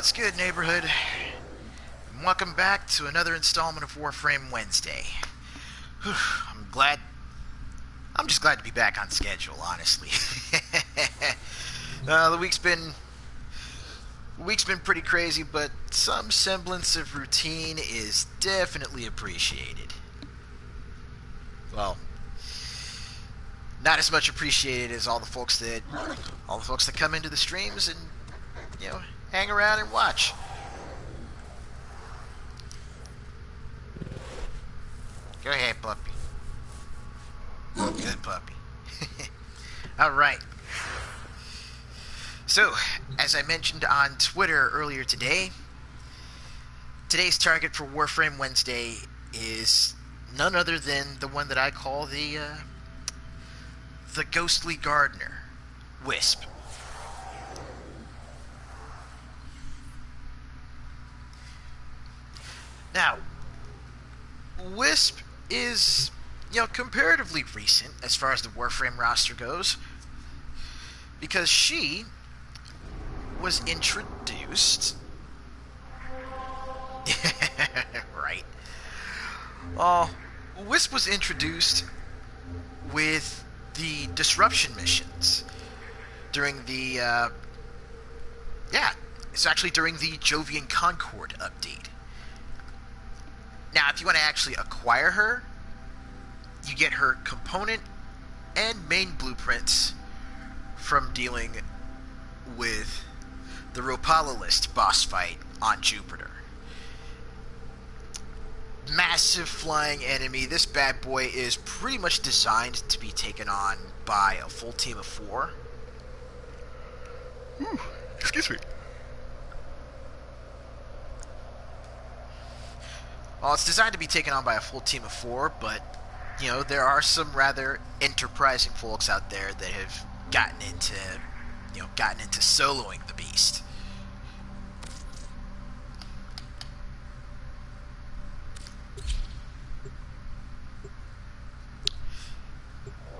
What's good, neighborhood? And welcome back to another installment of Warframe Wednesday. Whew, I'm just glad to be back on schedule, honestly. The week's been pretty crazy, but some semblance of routine is definitely appreciated. Well, not as much appreciated as all the folks that come into the streams and, you know, hang around and watch. Go ahead, puppy. Good puppy. Alright. So, as I mentioned on Twitter earlier today, today's target for Warframe Wednesday is none other than the one that I call the Ghostly Gardener, Wisp. Now, Wisp is, comparatively recent as far as the Warframe roster goes, because she was introduced... right. Wisp was introduced with the disruption missions during the, it's actually during the Jovian Concord update. Now, if you want to actually acquire her, you get her component and main blueprints from dealing with the Ropalolyst boss fight on Jupiter. Massive flying enemy. This bad boy is pretty much designed to be taken on by a full team of 4. Ooh, excuse me. Well, it's designed to be taken on by a full team of 4, but, there are some rather enterprising folks out there that have gotten into soloing the beast.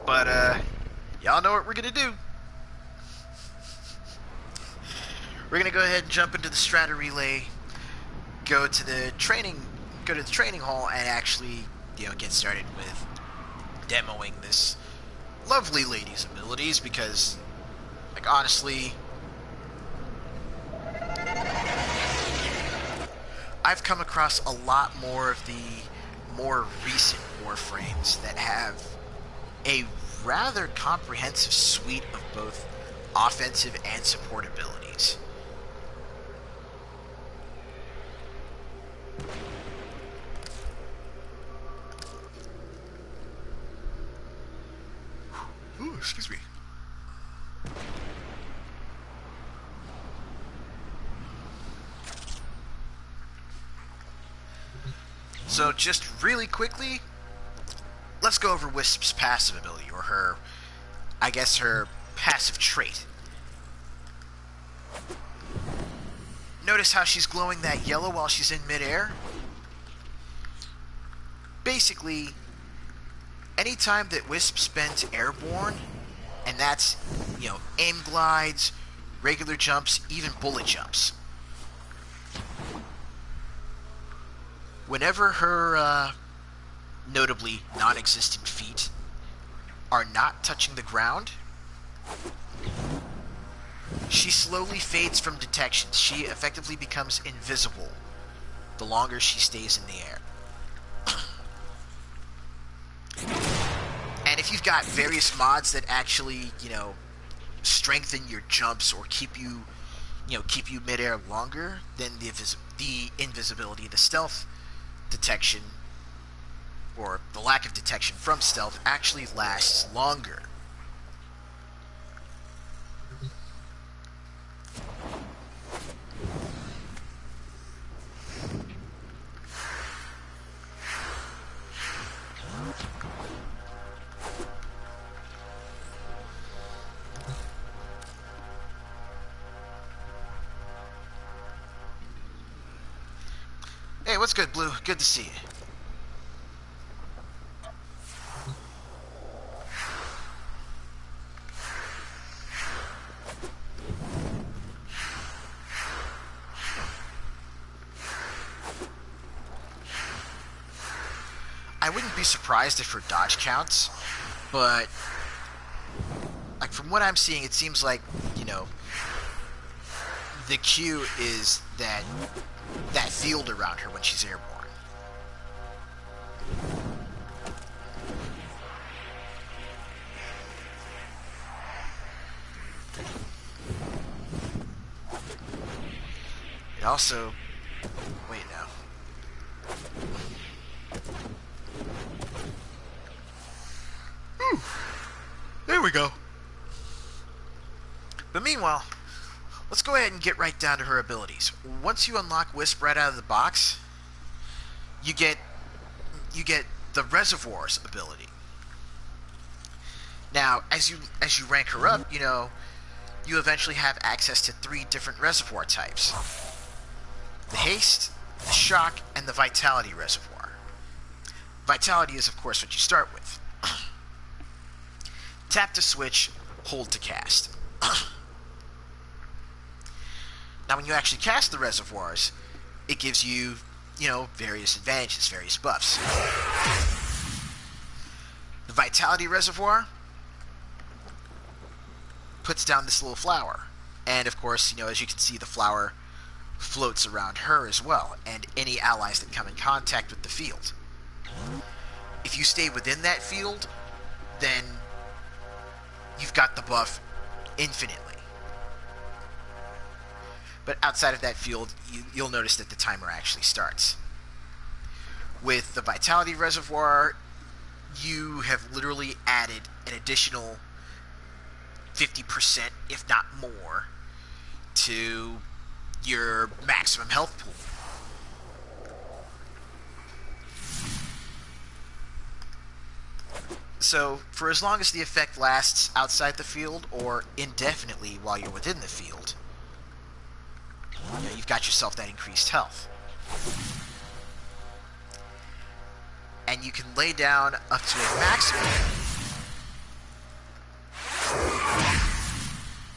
But, y'all know what we're gonna do. We're gonna go ahead and jump into the strata relay, go to the training hall, and actually, get started with demoing this lovely lady's abilities, because, honestly, I've come across a lot more of the more recent Warframes that have a rather comprehensive suite of both offensive and support abilities. Ooh, excuse me. So just really quickly, let's go over Wisp's passive ability, or her passive trait. Notice how she's glowing that yellow while she's in midair? Basically, anytime that Wisp spends airborne, and that's, aim glides, regular jumps, even bullet jumps, whenever her, notably non-existent feet are not touching the ground, she slowly fades from detection. She effectively becomes invisible the longer she stays in the air. And if you've got various mods that actually, strengthen your jumps or keep you midair longer, then the invisibility, the stealth detection, or the lack of detection from stealth, actually lasts longer. Hey, what's good, Blue? Good to see you. I wouldn't be surprised if her dodge counts, but like from what I'm seeing, it seems like, you know, the Q is that field around her when she's airborne. It also... Wait now. Whew. There we go. But meanwhile, let's go ahead and get right down to her abilities. Once you unlock Wisp right out of the box, you get the Reservoir's ability. Now, as you rank her up, you know, you eventually have access to 3 different reservoir types. The Haste, the Shock, and the Vitality Reservoir. Vitality is, of course, what you start with. Tap to switch, hold to cast. Now, when you actually cast the reservoirs, it gives you, you know, various advantages, various buffs. The Vitality Reservoir puts down this little flower. And, of course, you know, as you can see, the flower floats around her as well, and any allies that come in contact with the field. If you stay within that field, then you've got the buff infinitely. But outside of that field, you'll notice that the timer actually starts. With the Vitality Reservoir, you have literally added an additional 50%, if not more, to your maximum health pool. So, for as long as the effect lasts outside the field, or indefinitely while you're within the field, you know, you've got yourself that increased health. And you can lay down up to a maximum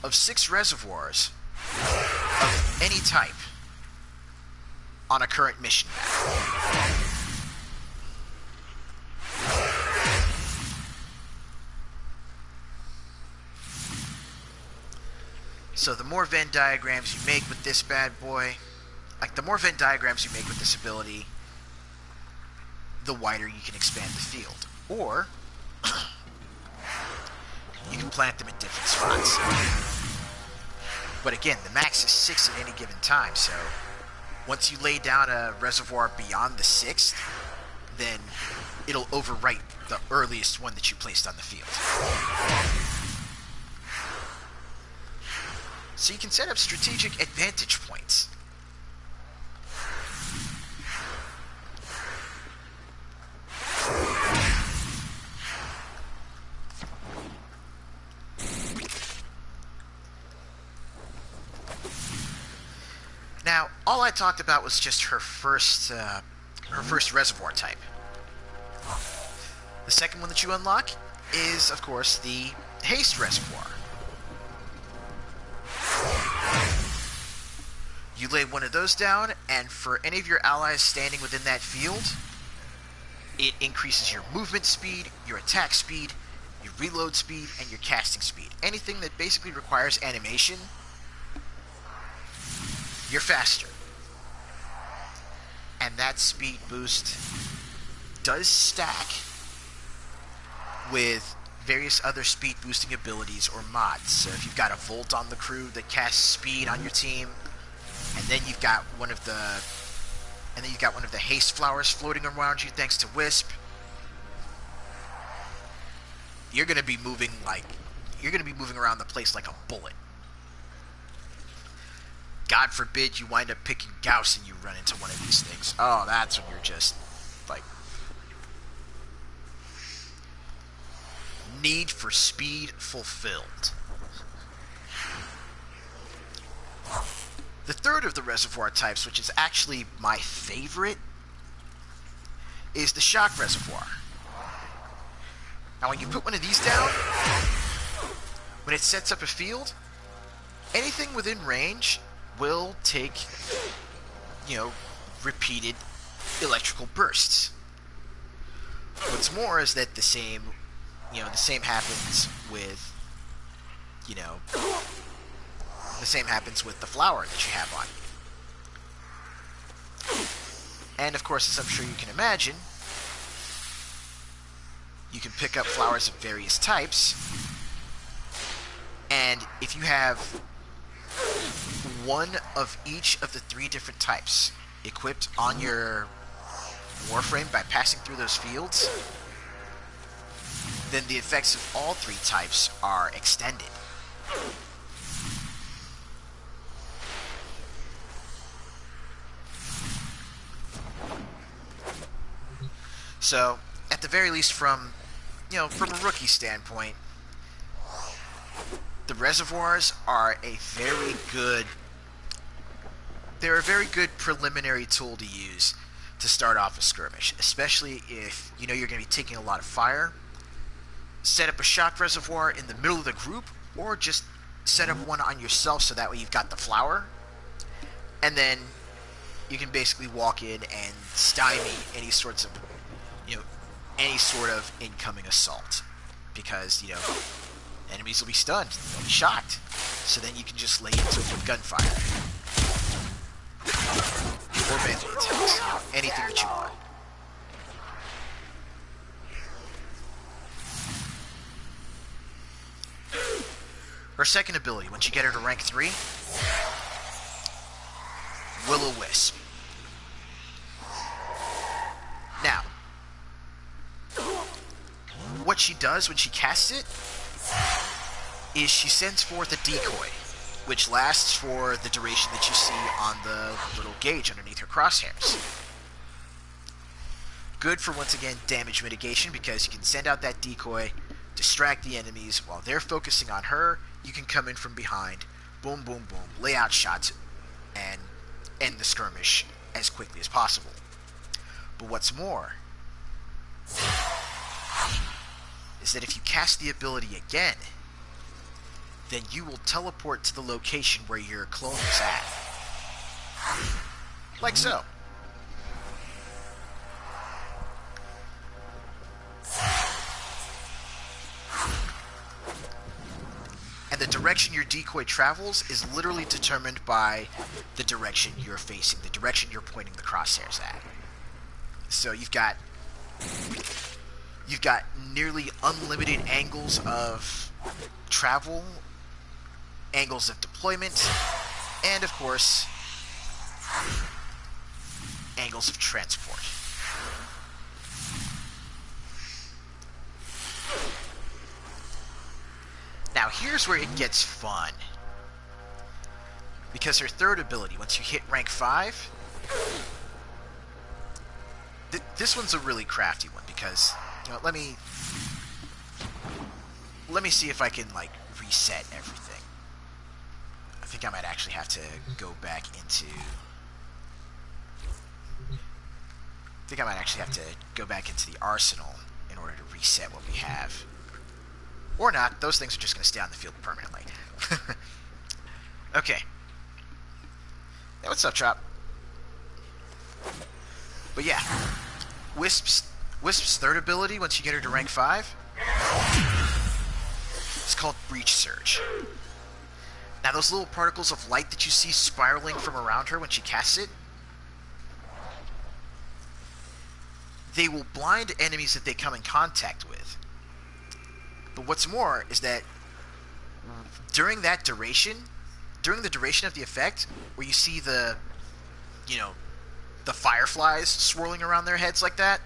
of 6 reservoirs of any type on a current mission map. So the more Venn diagrams you make with this bad boy, like the more Venn diagrams you make with this ability, the wider you can expand the field. Or you can plant them at different spots. But again, the max is 6 at any given time, so once you lay down a reservoir beyond the 6th, then it'll overwrite the earliest one that you placed on the field. So you can set up strategic advantage points. Now, all I talked about was just her first reservoir type. The second one that you unlock is, of course, the Haste Reservoir. You lay one of those down, and for any of your allies standing within that field, it increases your movement speed, your attack speed, your reload speed, and your casting speed. Anything that basically requires animation, you're faster. And that speed boost does stack with various other speed boosting abilities or mods. So if you've got a Volt on the crew that casts speed on your team, and then you've got one of the haste flowers floating around you thanks to Wisp, you're gonna be moving around the place like a bullet. God forbid you wind up picking Gauss and you run into one of these things. Oh, that's when you're just like need for speed fulfilled. The third of the reservoir types, which is actually my favorite, is the Shock Reservoir. Now when you put one of these down, when it sets up a field, anything within range will take, you know, repeated electrical bursts. What's more is that the same happens with, the same happens with the flower that you have on you. And of course, as I'm sure you can imagine, you can pick up flowers of various types, and if you have one of each of the 3 different types equipped on your Warframe by passing through those fields, then the effects of all 3 types are extended. So, at the very least, from a rookie standpoint, the reservoirs are a very good preliminary tool to use to start off a skirmish, especially if you're going to be taking a lot of fire. Set up a shock reservoir in the middle of the group, or just set up one on yourself so that way you've got the flower, and then you can basically walk in and stymie any sort of incoming assault, because enemies will be stunned, they'll be shocked, so then you can just lay into it with gunfire or melee attacks, anything that you want. Her second ability, once you get her to rank 3, Wisp. Now, what she does when she casts it is she sends forth a decoy, which lasts for the duration that you see on the little gauge underneath her crosshairs. Good for, once again, damage mitigation, because you can send out that decoy, distract the enemies while they're focusing on her. You can come in from behind, boom, boom, boom, lay out shots, and end the skirmish as quickly as possible. But what's more is that if you cast the ability again, then you will teleport to the location where your clone is at. Like so. And the direction your decoy travels is literally determined by the direction you're facing, the direction you're pointing the crosshairs at. So you've got nearly unlimited angles of travel, angles of deployment, and of course, angles of transport. Now here's where it gets fun, because her third ability, once you hit rank 5, this one's a really crafty one, because let me see if I can reset everything. I think I might actually have to go back into the arsenal in order to reset what we have. Or not, those things are just going to stay on the field permanently. Okay. Hey, what's up, Chop? But yeah, Wisp's third ability, once you get her to rank 5, is called Breach Surge. Now those little particles of light that you see spiraling from around her when she casts it, they will blind enemies that they come in contact with. But what's more is that during the duration of the effect, where you see the fireflies swirling around their heads like that,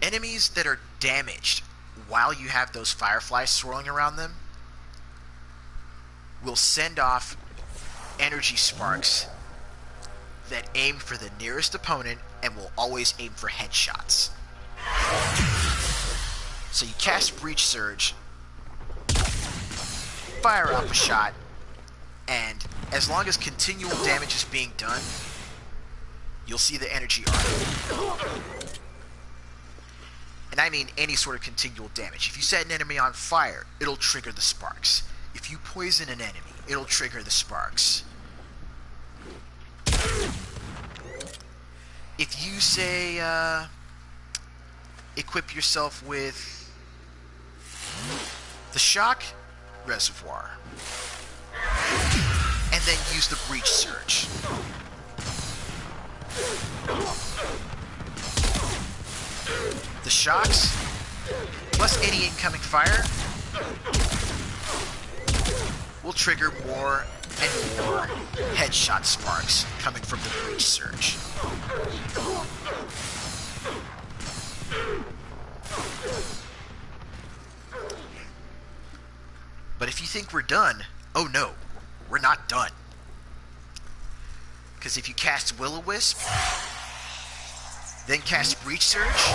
enemies that are damaged while you have those fireflies swirling around them will send off energy sparks that aim for the nearest opponent and will always aim for headshots. So you cast Breach Surge, fire up a shot, and as long as continual damage is being done, you'll see the energy arc. And I mean any sort of continual damage. If you set an enemy on fire, it'll trigger the sparks. If you poison an enemy, it'll trigger the sparks. if you say equip yourself with the shock reservoir and then use the breach surge. The shocks plus any incoming fire will trigger more and more headshot sparks coming from the breach surge. But if you think we're done, oh no, we're not done. Because if you cast Will-O-Wisp, then cast Breach Surge,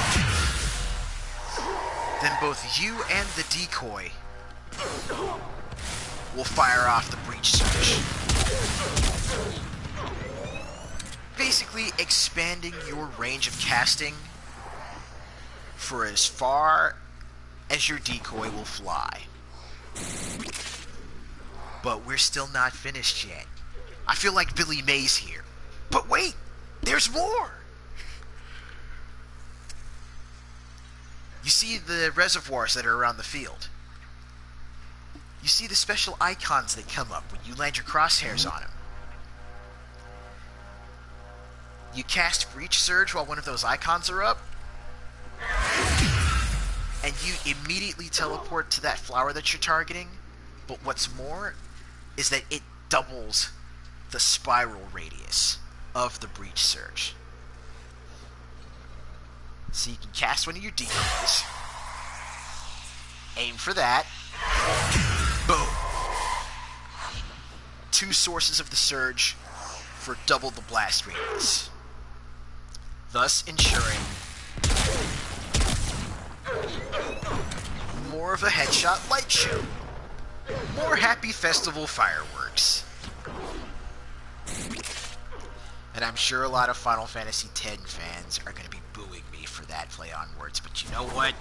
then both you and the decoy will fire off the Breach Surge. Basically expanding your range of casting for as far as your decoy will fly. But we're still not finished yet. I feel like Billy Mays here. But wait, there's more! You see the reservoirs that are around the field. You see the special icons that come up when you land your crosshairs on them. You cast Breach Surge while one of those icons are up, and you immediately teleport to that flower that you're targeting. But what's more is that it doubles the spiral radius of the Breach Surge. So you can cast one of your decoys, aim for that, boom. 2 sources of the surge for double the blast radius, thus ensuring more of a headshot light show. More happy festival fireworks. And I'm sure a lot of Final Fantasy X fans are going to be booing me for that play on words, but you know what?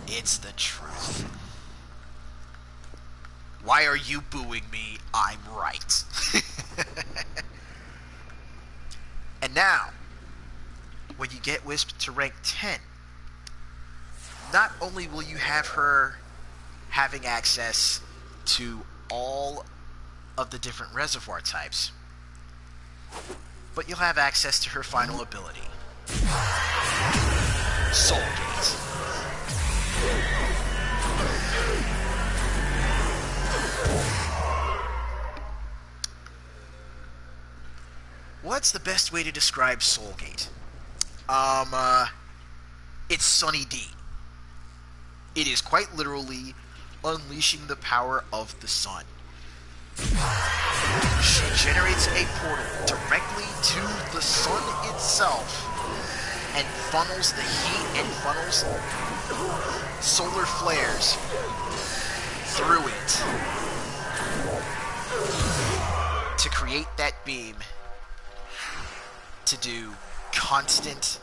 It's the truth. Why are you booing me? I'm right. And now, when you get Wisp to rank 10, not only will you have her having access to all of the different reservoir types, but you'll have access to her final ability, Soulgate. What's the best way to describe Soulgate? It's Sunny D. It is quite literally unleashing the power of the sun. She generates a portal directly to the sun itself and funnels the heat and funnels solar flares through it to create that beam to do constant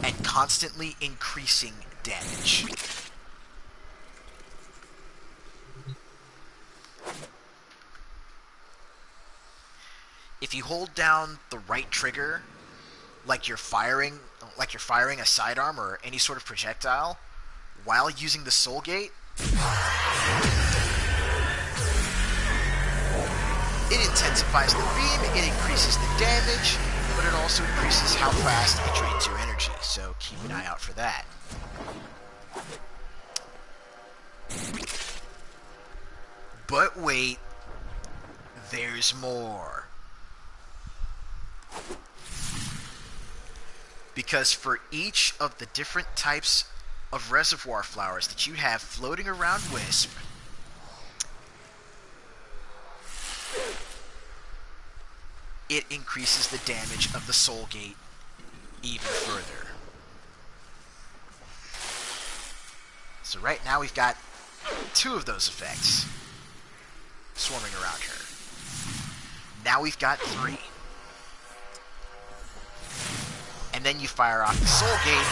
and constantly increasing damage. If you hold down the right trigger, like you're firing a sidearm or any sort of projectile, while using the Soulgate, it intensifies the beam, it increases the damage, but it also increases how fast it drains your energy, so keep an eye out for that. But wait, there's more. Because for each of the different types of reservoir flowers that you have floating around Wisp, it increases the damage of the Soulgate even further. So right now we've got 2 of those effects swarming around her. Now we've got 3. And then you fire off the Soulgate,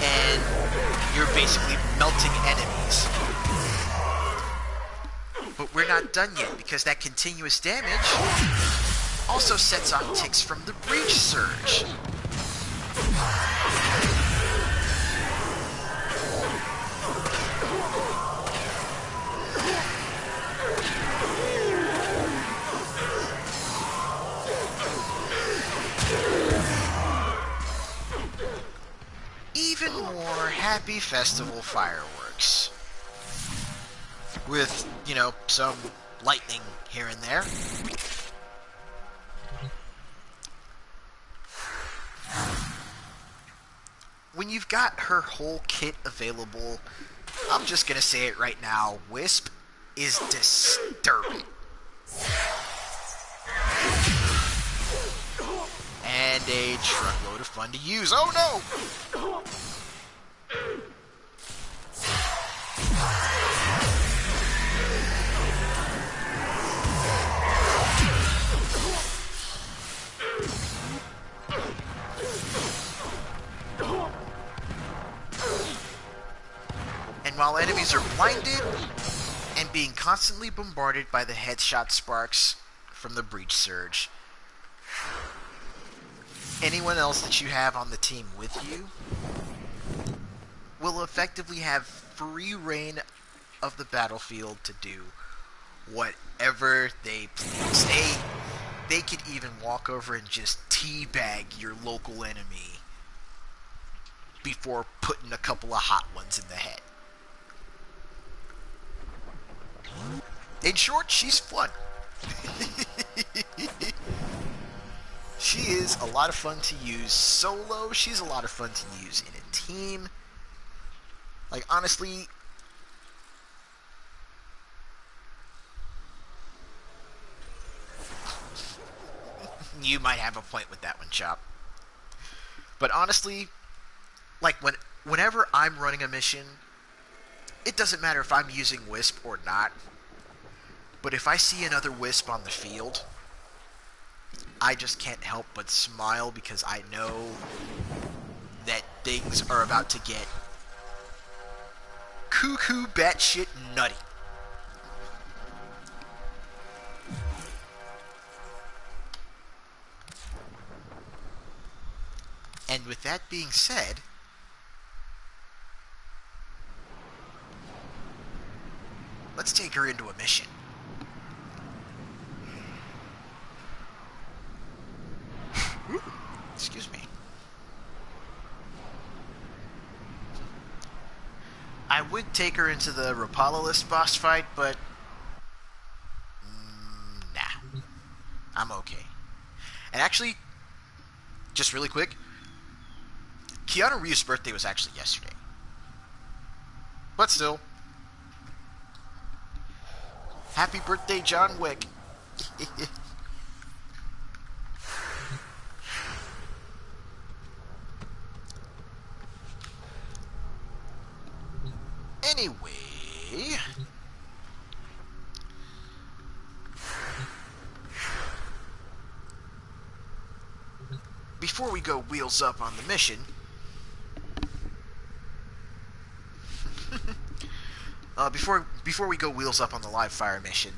and you're basically melting enemies. But we're not done yet, because that continuous damage also sets off ticks from the breach surge. Even more happy festival fireworks. With, you know, some lightning here and there. When you've got her whole kit available, I'm just gonna say it right now, Wisp is disturbing. And a truckload of fun to use. Oh no! And while enemies are blinded and being constantly bombarded by the headshot sparks from the breach surge, anyone else that you have on the team with you will effectively have free reign of the battlefield to do whatever they please. They could even walk over and just teabag your local enemy before putting a couple of hot ones in the head. In short, she's fun. She is a lot of fun to use solo. She's a lot of fun to use in a team. Like, honestly, you might have a point with that one, Chop. But honestly, like, whenever I'm running a mission, it doesn't matter if I'm using Wisp or not. But if I see another Wisp on the field, I just can't help but smile, because I know that things are about to get cuckoo batshit nutty. And with that being said, let's take her into a mission. Excuse me. I would take her into the Ropalolyst boss fight, but nah. I'm okay. And actually, just really quick, Keanu Reeves' birthday was actually yesterday. But still, happy birthday, John Wick. Anyway, before we go wheels up on the mission, before we go wheels up on the live fire mission,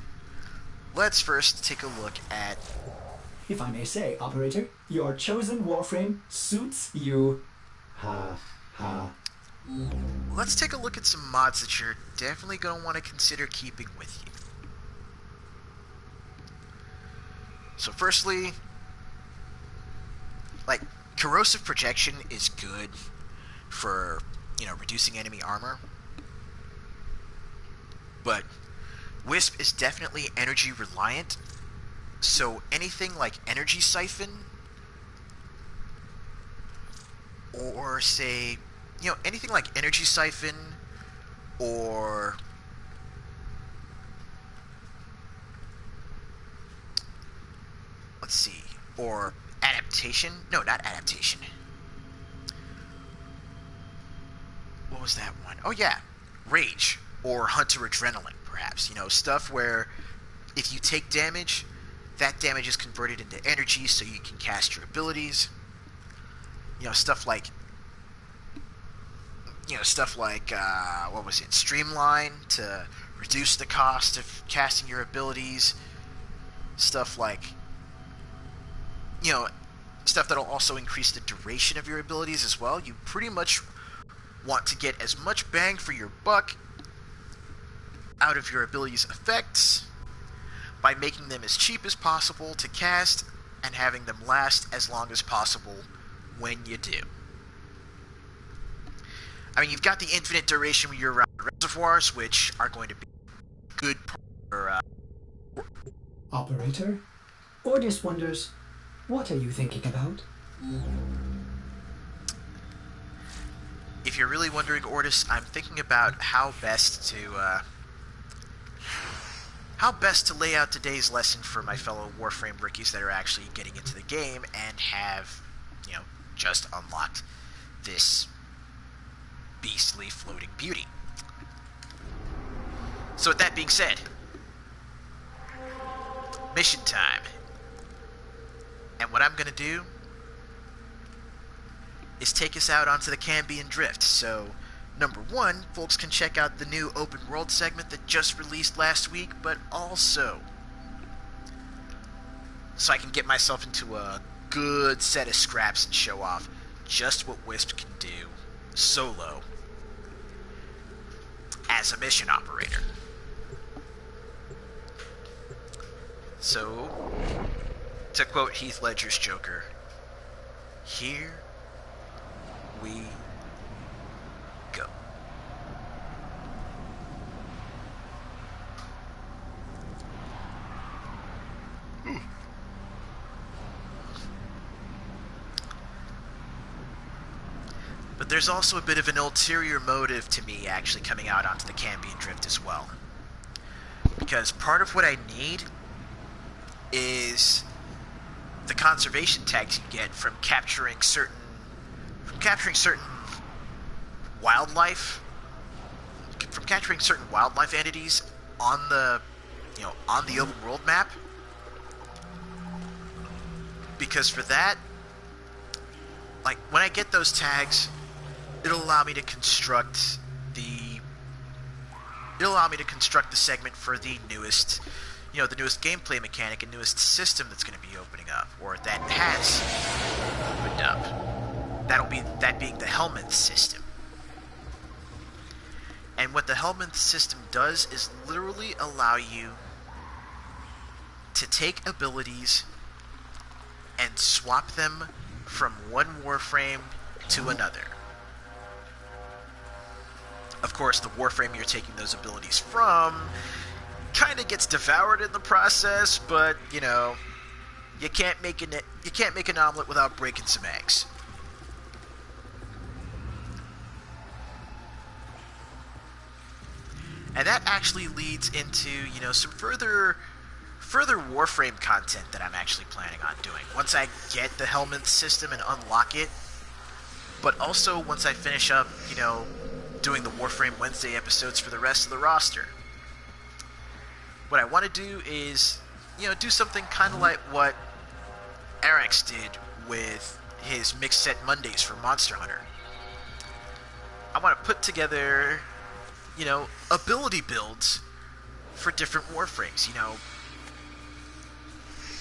let's first take a look at... If I may say, operator, your chosen Warframe suits you. Ha, ha. Let's take a look at some mods that you're definitely going to want to consider keeping with you. So firstly, like, corrosive projection is good for, you know, reducing enemy armor. But Wisp is definitely energy reliant, so anything like energy siphon, or say, you know, anything like energy siphon, or let's see, or adaptation. No, not adaptation. What was that one? Oh yeah, rage, or hunter adrenaline, perhaps. You know, stuff where if you take damage, that damage is converted into energy so you can cast your abilities. You know, stuff like what was it? Streamline to reduce the cost of casting your abilities, stuff like, stuff that'll also increase the duration of your abilities as well. You pretty much want to get as much bang for your buck out of your abilities' effects by making them as cheap as possible to cast and having them last as long as possible when you do. I mean, you've got the infinite duration year-round reservoirs, which are going to be good for... Operator? Ordis wonders, what are you thinking about? If you're really wondering, Ordis, I'm thinking about how best to lay out today's lesson for my fellow Warframe rookies that are actually getting into the game and have, just unlocked this beastly floating beauty. So with that being said, mission time. And what I'm going to do is take us out onto the Cambion Drift. So, number one, folks can check out the new open world segment that just released last week, but also so I can get myself into a good set of scraps and show off just what Wisp can do solo as a mission operator. So, to quote Heath Ledger's Joker, here we go. But there's also a bit of an ulterior motive to me actually coming out onto the Cambion Drift as well. Because part of what I need is the conservation tags you get from capturing certain wildlife entities on the open world map. Because for that, like, when I get those tags, it'll allow me to construct the segment for the newest gameplay mechanic and newest system that's going to be opening up, or that has opened up. That being the Helminth system. And what the Helminth system does is literally allow you to take abilities and swap them from one Warframe to another. Of course, the Warframe you're taking those abilities from kind of gets devoured in the process, but you can't make an omelet without breaking some eggs. And that actually leads into some further Warframe content that I'm actually planning on doing once I get the Helminth system and unlock it, but also once I finish up doing the Warframe Wednesday episodes for the rest of the roster. What I want to do is, do something kind of like what Arax did with his Mixed Set Mondays for Monster Hunter. I want to put together, ability builds for different Warframes,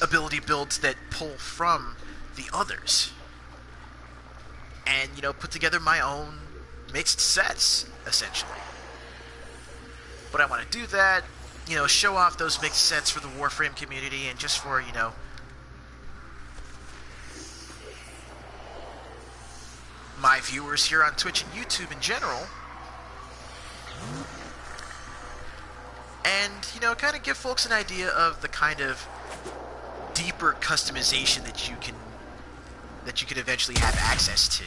ability builds that pull from the others. And, put together my own mixed sets, essentially. But I want to do that, show off those mixed sets for the Warframe community and just for, my viewers here on Twitch and YouTube in general. And, kind of give folks an idea of the kind of deeper customization that you can eventually have access to.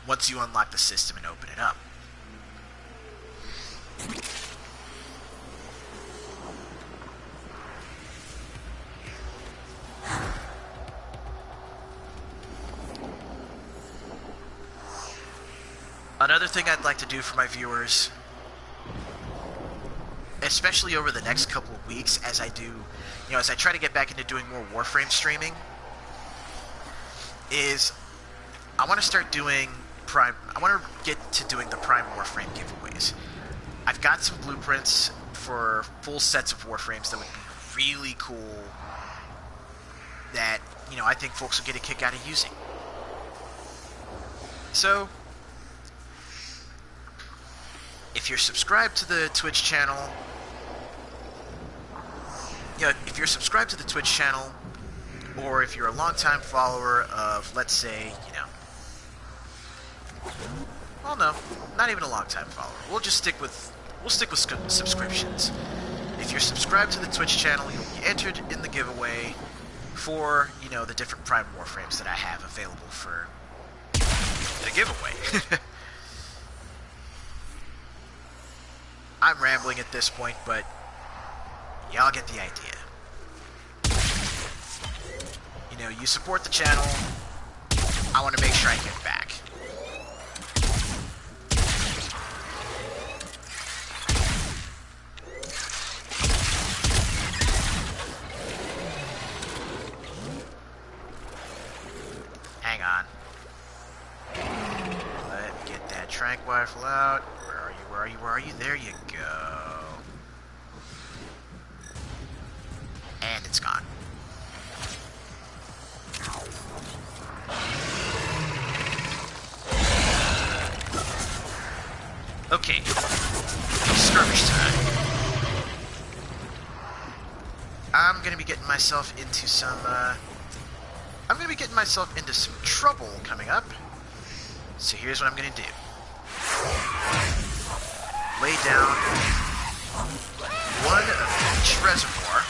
Once you unlock the system and open it up. Another thing I'd like to do for my viewers, especially over the next couple of weeks as I try to get back into doing more Warframe streaming, is I want to start doing Prime. I want to get to doing the Prime Warframe giveaways. I've got some blueprints for full sets of Warframes that would be really cool. That, you know, I think folks will get a kick out of using. So, if you're subscribed to the Twitch channel, if you're subscribed to the Twitch channel, or if you're a longtime follower of, let's say, well, no, not even a longtime follower. We'll stick with subscriptions. If you're subscribed to the Twitch channel, you'll be entered in the giveaway for, the different Prime Warframes that I have available for the giveaway. I'm rambling at this point, but y'all get the idea. You support the channel, I want to make sure I give back. Hang on. Let me get that tranq rifle out. Where are you? Where are you? Where are you? There you go. And it's gone. Okay. Skirmish time. I'm gonna be getting myself into some, trouble coming up. So here's what I'm gonna do. Lay down one of each reservoir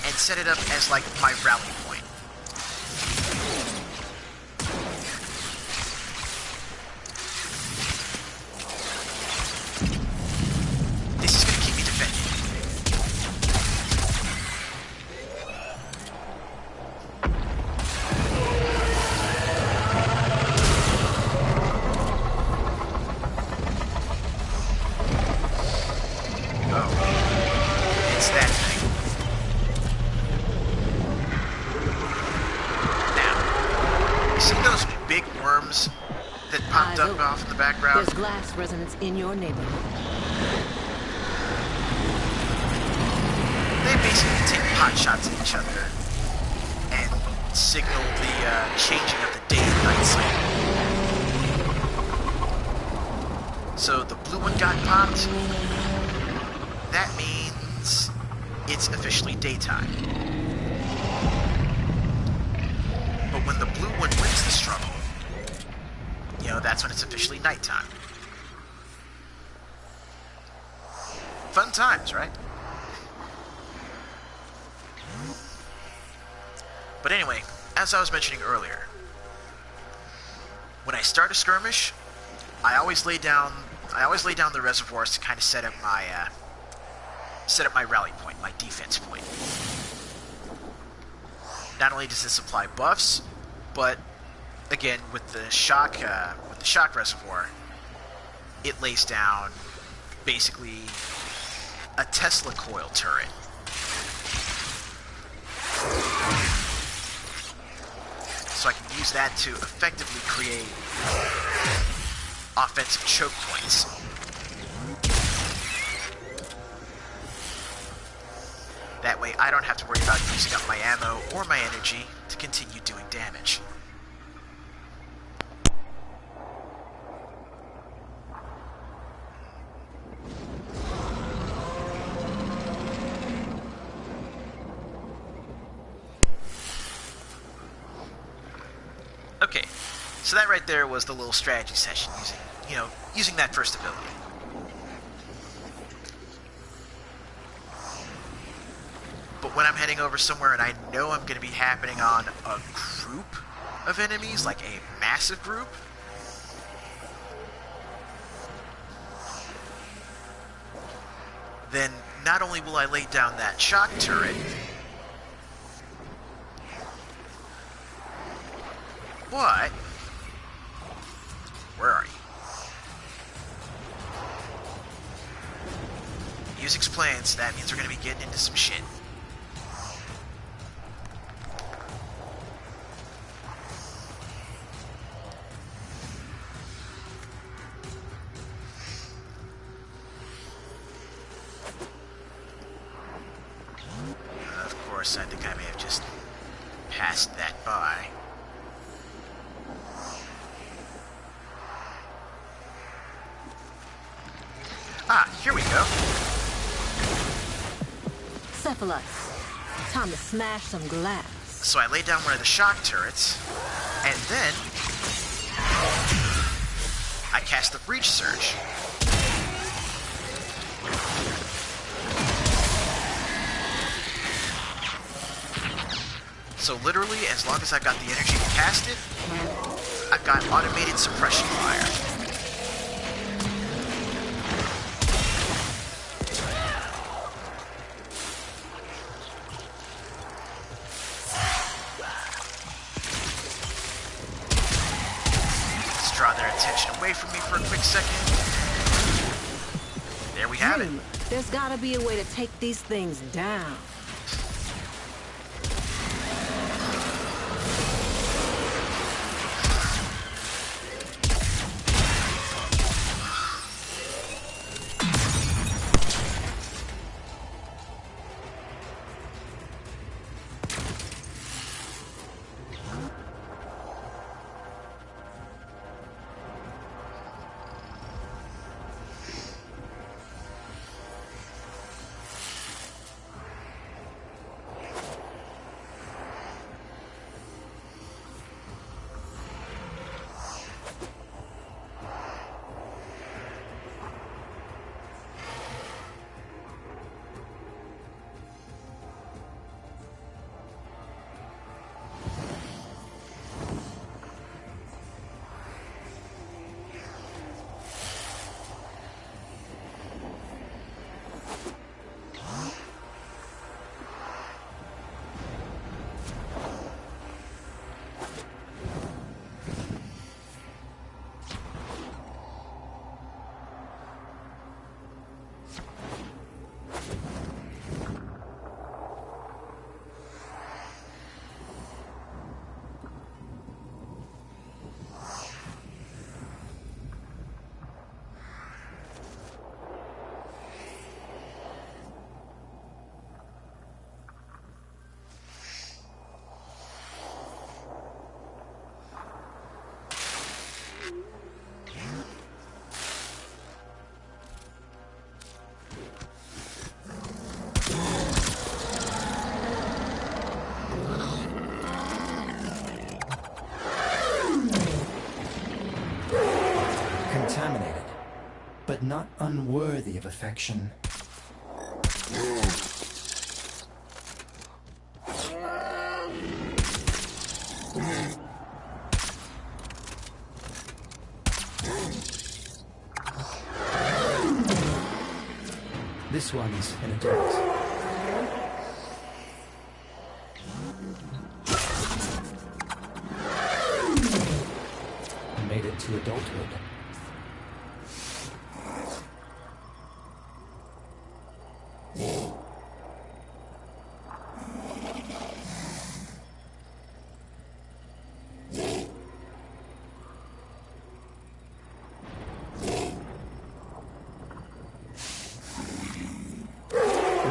and set it up as, like, my rally point. This is gonna keep me defended. It's that thing. Now, you see those big worms that popped up off in the background? There's glass resonance in your neighborhood. They basically take pot shots at each other and signal the changing of the day and night cycle. So the blue one got popped. That means it's officially daytime. But when the blue one wins the struggle, that's when it's officially nighttime. Fun times, right? But anyway, as I was mentioning earlier, when I start a skirmish, I always lay down the reservoirs to kind of set up my rally point, my defense point. Not only does this apply buffs, but again with the shock reservoir, it lays down basically a Tesla coil turret. So I can use that to effectively create offensive choke points. That way I don't have to worry about using up my ammo or my energy to continue doing damage. Okay, so that right there was the little strategy session using that first ability. But when I'm heading over somewhere and I know I'm going to be happening on a group of enemies, like a massive group, then not only will I lay down that shock turret, but where are you? Music's playing, so that means we're going to be getting into some shit. course, I think I may have just passed that by. Ah, here we go. Cephalus, time to smash some glass. So I laid down one of the shock turrets, and then I cast the breach surge. So literally, as long as I've got the energy to cast it, I've got automated suppression fire. Let's draw their attention away from me for a quick second. There we have it. There's gotta be a way to take these things down. Contaminated, but not unworthy of affection. This one's an adult. Made it to adulthood.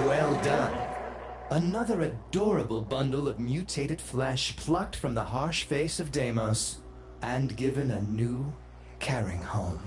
Well done. Another adorable bundle of mutated flesh plucked from the harsh face of Deimos and given a new, caring home.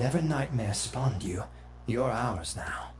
whatever nightmare spawned you, you're ours now.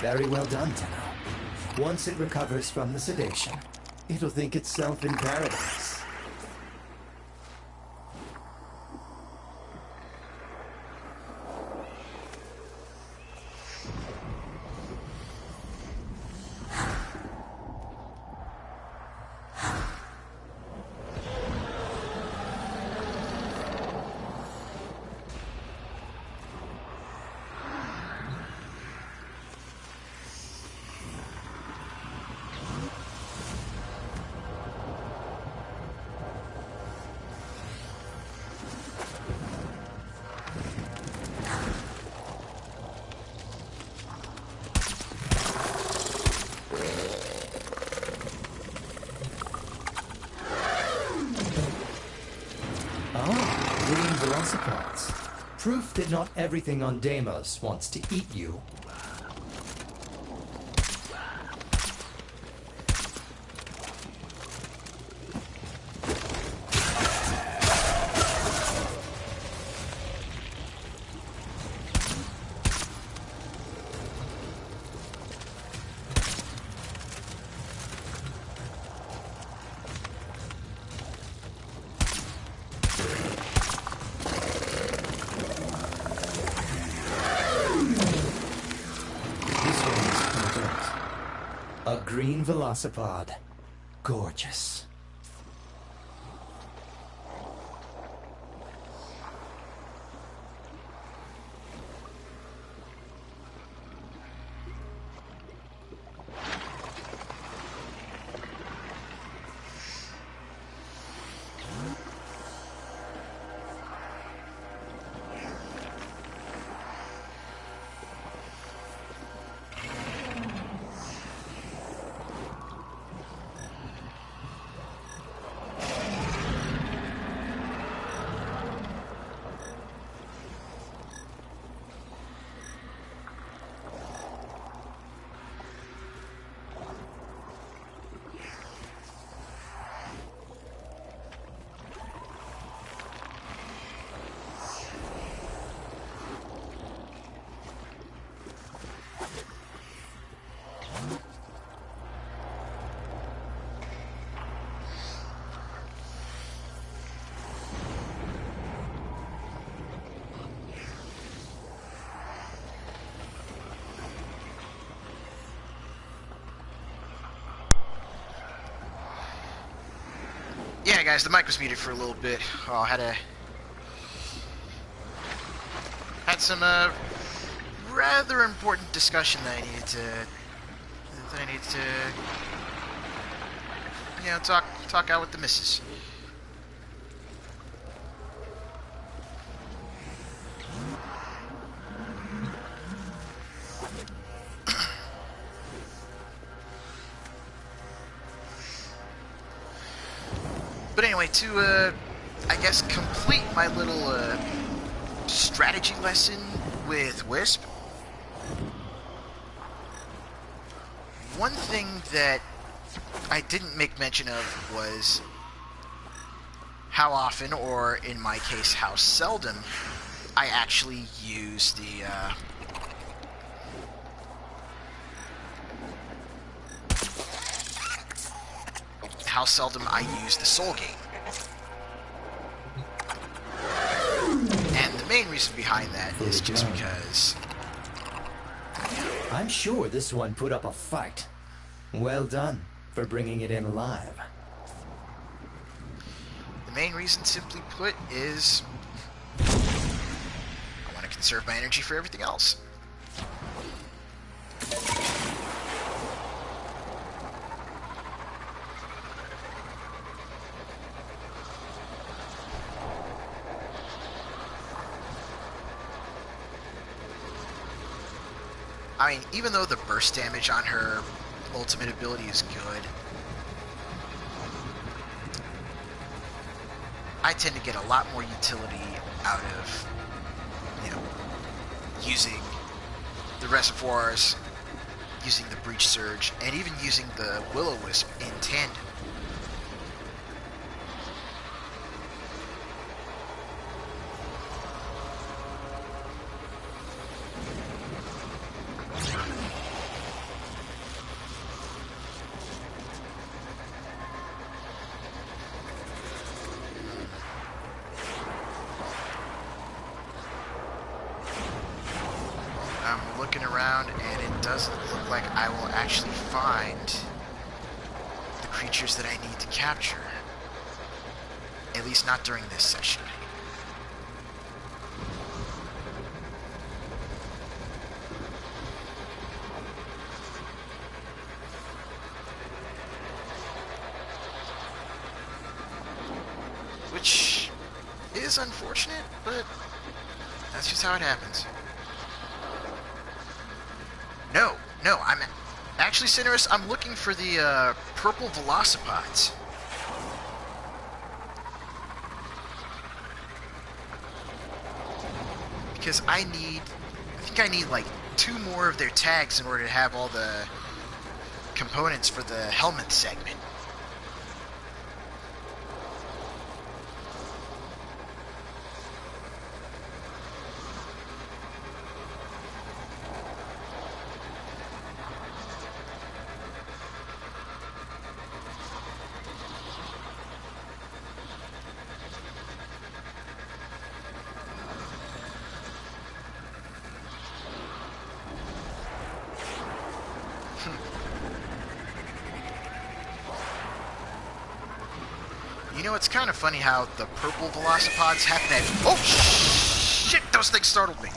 Very well done, Tenno. Once it recovers from the sedation, it'll think itself in paradise. velocipods. Proof that not everything on Deimos wants to eat you. A green velocipod. Gorgeous. Yeah, guys, the mic was muted for a little bit. Oh, had some rather important discussion that I needed to you know, talk out with the missus. But anyway, to, I guess, complete my little, strategy lesson with Wisp, one thing that I didn't make mention of was how often, or in my case, how seldom, I actually use the, how seldom I use the soul gate. And the main reason behind that is just because... I'm sure this one put up a fight. Well done for bringing it in alive. The main reason, simply put, is I want to conserve my energy for everything else. I mean, even though the burst damage on her ultimate ability is good, I tend to get a lot more utility out of, you know, using the reservoirs, using the breach surge, and even using the Will-O-Wisp in tandem. Looking around, and it doesn't look like I will actually find the creatures that I need to capture. At least not during this session. Which is unfortunate, but that's just how it happens. No, I'm actually, Cinerus, I'm looking for the purple velocipods. because I think I need like 2 more of their tags in order to have all the components for the helmet segment. You know, it's kind of funny how the purple velocipods happen at... Oh, shit! Those things startled me.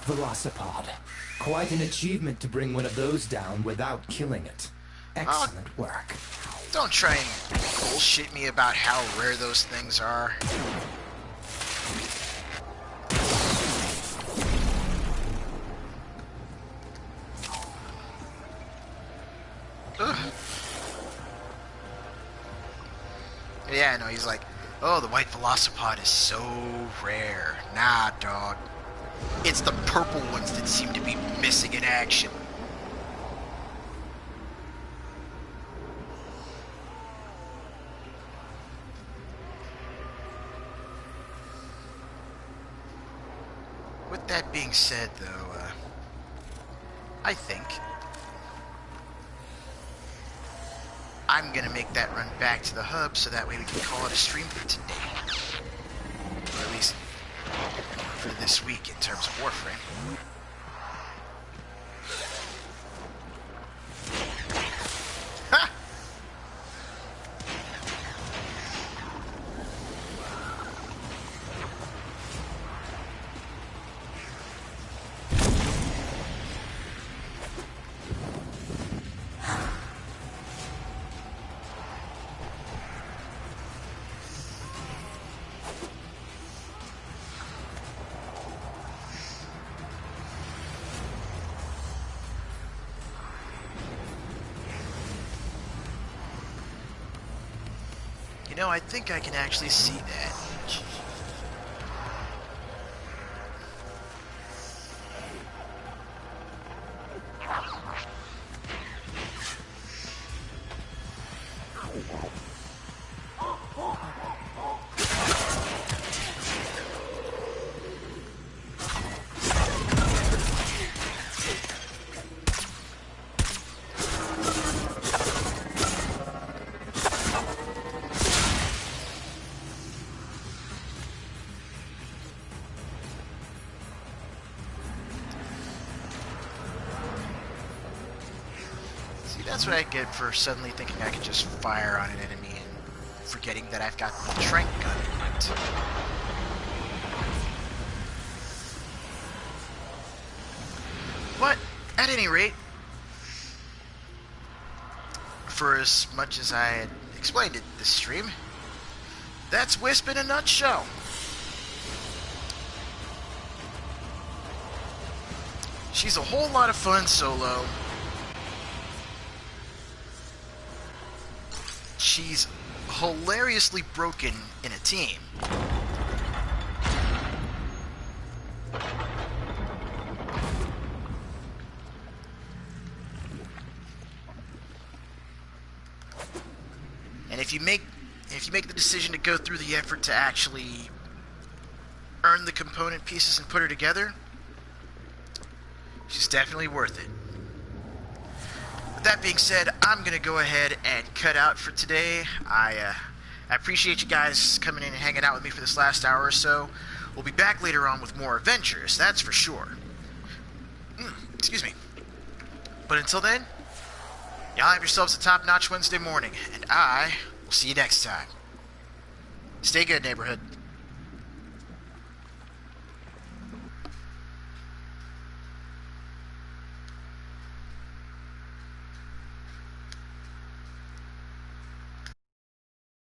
Velocipod. Quite an achievement to bring one of those down without killing it. Excellent work. Don't try and bullshit me about how rare those things are. Ugh. Yeah, no, he's like, oh, the white velocipod is so rare. Nah, dog. It's the purple ones that seem to be missing in action. With that being said, though, I think I'm gonna make that run back to the hub so that way we can call it a stream for today. Or at least for this week in terms of Warframe. Ha! You know, I think I can actually see that. That's what I get for suddenly thinking I can just fire on an enemy and forgetting that I've got the trank gun equipped. But, at any rate, for as much as I had explained it this stream, that's Wisp in a nutshell. She's a whole lot of fun solo. She's hilariously broken in a team. And if you make the decision to go through the effort to actually earn the component pieces and put her together, she's definitely worth it. That being said, I'm going to go ahead and cut out for today. I appreciate you guys coming in and hanging out with me for this last hour or so. We'll be back later on with more adventures, that's for sure. Excuse me. But until then, y'all have yourselves a top-notch Wednesday morning, and I will see you next time. Stay good, neighborhood.